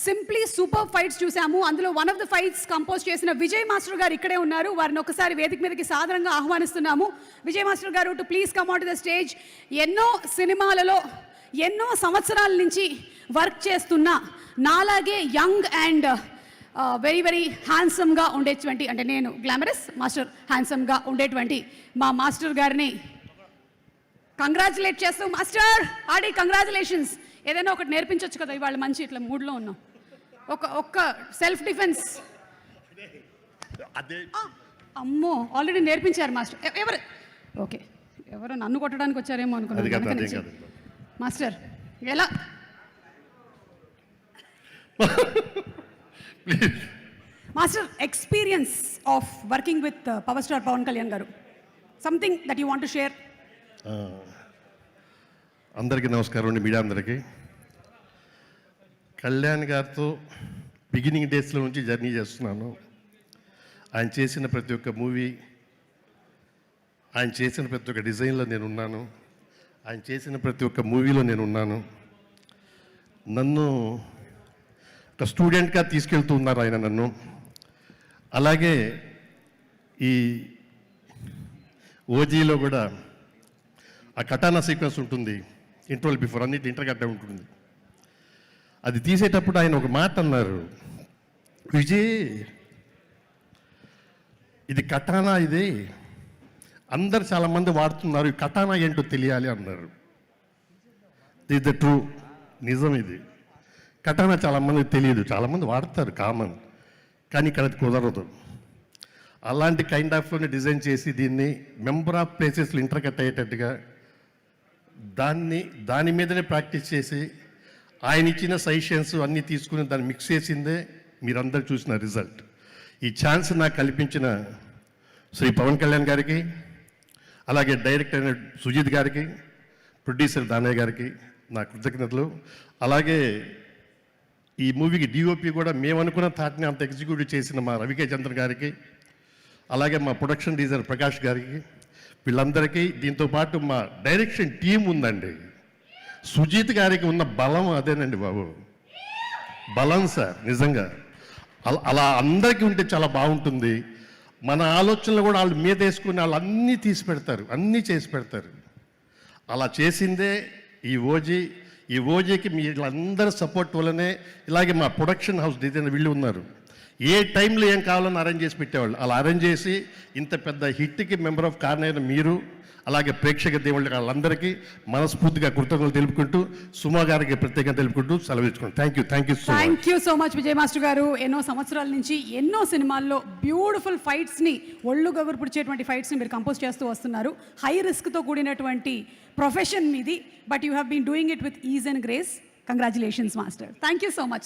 Simply super fights చూసాము. అందులో one of the fights compose చేసిన విజయ్ మాస్టర్ గారు ఇక్కడే ఉన్నారు. వారిని ఒకసారి వేదిక మీదకి సాధారణంగా ఆహ్వానిస్తున్నాము. విజయ్ మాస్టర్ గారు to please come on to the stage. ఎన్నో సినిమాలలో ఎన్నో సంవత్సరాల నుంచి వర్క్ చేస్తున్న నాలాగే యంగ్ అండ్ వెరీ వెరీ హ్యాండ్సమ్గా ఉండేటువంటి, అంటే నేను గ్లామరస్, మాస్టర్ హ్యాండ్సమ్గా ఉండేటువంటి మా మాస్టర్ గారిని కంగ్రాచులేట్ చేస్తూ, మాస్టర్ ఆడి కంగ్రాచులేషన్స్. ఏదైనా ఒకటి నేర్పించవచ్చు కదా, ఇవాళ మంచి ఇట్లా మూడ్లో ఉన్నాం. ఒక్క సెల్ఫ్ డిఫెన్స్. అమ్మో, ఆల్రెడీ నేర్పించారు మాస్టర్. ఎవరు ఓకే, ఎవరో నన్ను కొట్టడానికి వచ్చారేమో అనుకున్నాను. మాస్టర్ ఎలా master experience of working with power star Pawan Kalyan garu, something that you want to share. అందరికీ నమస్కారం అండి, మీడియా అందరికీ. కళ్యాణ్ గారితో బిగినింగ్ డేస్లో నుంచి జర్నీ చేస్తున్నాను. ఆయన చేసిన ప్రతి ఒక్క మూవీ, ఆయన చేసిన ప్రతి ఒక్క డిజైన్లో నేను ఉన్నాను. ఆయన చేసిన ప్రతి ఒక్క మూవీలో నేను ఉన్నాను. నన్ను ఒక స్టూడెంట్గా తీసుకెళ్తూ ఉన్నారు ఆయన నన్ను. అలాగే ఈ ఓజీలో కూడా ఆ కటానా సీక్వెన్స్ ఉంటుంది, ఇంటర్వల్ బిఫోర్, అన్నిటి ఇంటర్గడ్డ ఉంటుంది. అది తీసేటప్పుడు ఆయన ఒక మాట అన్నారు, విజయ్ ఇది కటానా, ఇది అందరు చాలామంది వాడుతున్నారు, ఈ కటానా ఏంటో తెలియాలి అన్నారు. ఇది ద ట్రూ, నిజం ఇది. కటానా చాలామందికి తెలియదు, చాలామంది వాడతారు కామన్, కానీ ఇక్కడ అది కుదరదు. అలాంటి కైండ్ ఆఫ్లోనే డిజైన్ చేసి దీన్ని మెంబర్ ఆఫ్ ప్లేసెస్లో ఇంటర్కట్ అయ్యేటట్టుగా దాని మీదనే ప్రాక్టీస్ చేసి ఆయన ఇచ్చిన సజెషన్స్ అన్నీ తీసుకుని దాన్ని మిక్స్ చేసిందే మీరందరూ చూసిన రిజల్ట్. ఈ ఛాన్స్ నాకు కల్పించిన శ్రీ పవన్ కళ్యాణ్ గారికి, అలాగే డైరెక్టర్ అయిన సుజిత్ గారికి, ప్రొడ్యూసర్ దానయ్య గారికి నా కృతజ్ఞతలు. అలాగే ఈ మూవీకి డిఓపి కూడా మేము అనుకున్న థాట్ని అంత ఎగ్జిక్యూటివ్ చేసిన మా రవికే చంద్ర గారికి, అలాగే మా ప్రొడక్షన్ డిజైనర్ ప్రకాష్ గారికి, వీళ్ళందరికీ, దీంతోపాటు మా డైరెక్షన్ టీం ఉందండి. సుజిత్ గారికి ఉన్న బలం అదేనండి బాబు, బలం సార్, నిజంగా. అలా అందరికీ ఉంటే చాలా బాగుంటుంది. మన ఆలోచనలు కూడా వాళ్ళు మీద వేసుకుని వాళ్ళు అన్నీ తీసి పెడతారు, అన్నీ చేసి పెడతారు. అలా చేసిందే ఈ ఓజీ. ఈ ఓజీకి వీళ్ళందరి సపోర్ట్ వల్లనే ఇలాగే మా ప్రొడక్షన్ హౌస్ డిజైనర్ వీళ్ళు ఉన్నారు. ఏ టైంలో ఏం కావాలని అరేంజ్ చేసి పెట్టేవాళ్ళు. అలా అరేంజ్ చేసి ఇంత పెద్ద హిట్కి మెంబర్ ఆఫ్ కారణమైన మీరు, అలాగే ప్రేక్షక దేవుళ్ళ వాళ్ళందరికీ మనస్ఫూర్తిగా కృతజ్ఞతలు తెలుపుకుంటూ, సుమా గారికి ప్రత్యేకంగా తెలుపుకుంటూ సెలవించుకుంటాం. Thank you so much Vijay master garu. ఎన్నో సంవత్సరాల నుంచి ఎన్నో సినిమాల్లో బ్యూటిఫుల్ ఫైట్స్ని, ఒళ్ళు గగురు పుడిచేటువంటి ఫైట్స్ని మీరు కంపోజ్ చేస్తూ వస్తున్నారు. హై రిస్క్తో కూడినటువంటి ప్రొఫెషన్ మీది, but you have been doing it with ease and grace. Congratulations master. Thank you so much.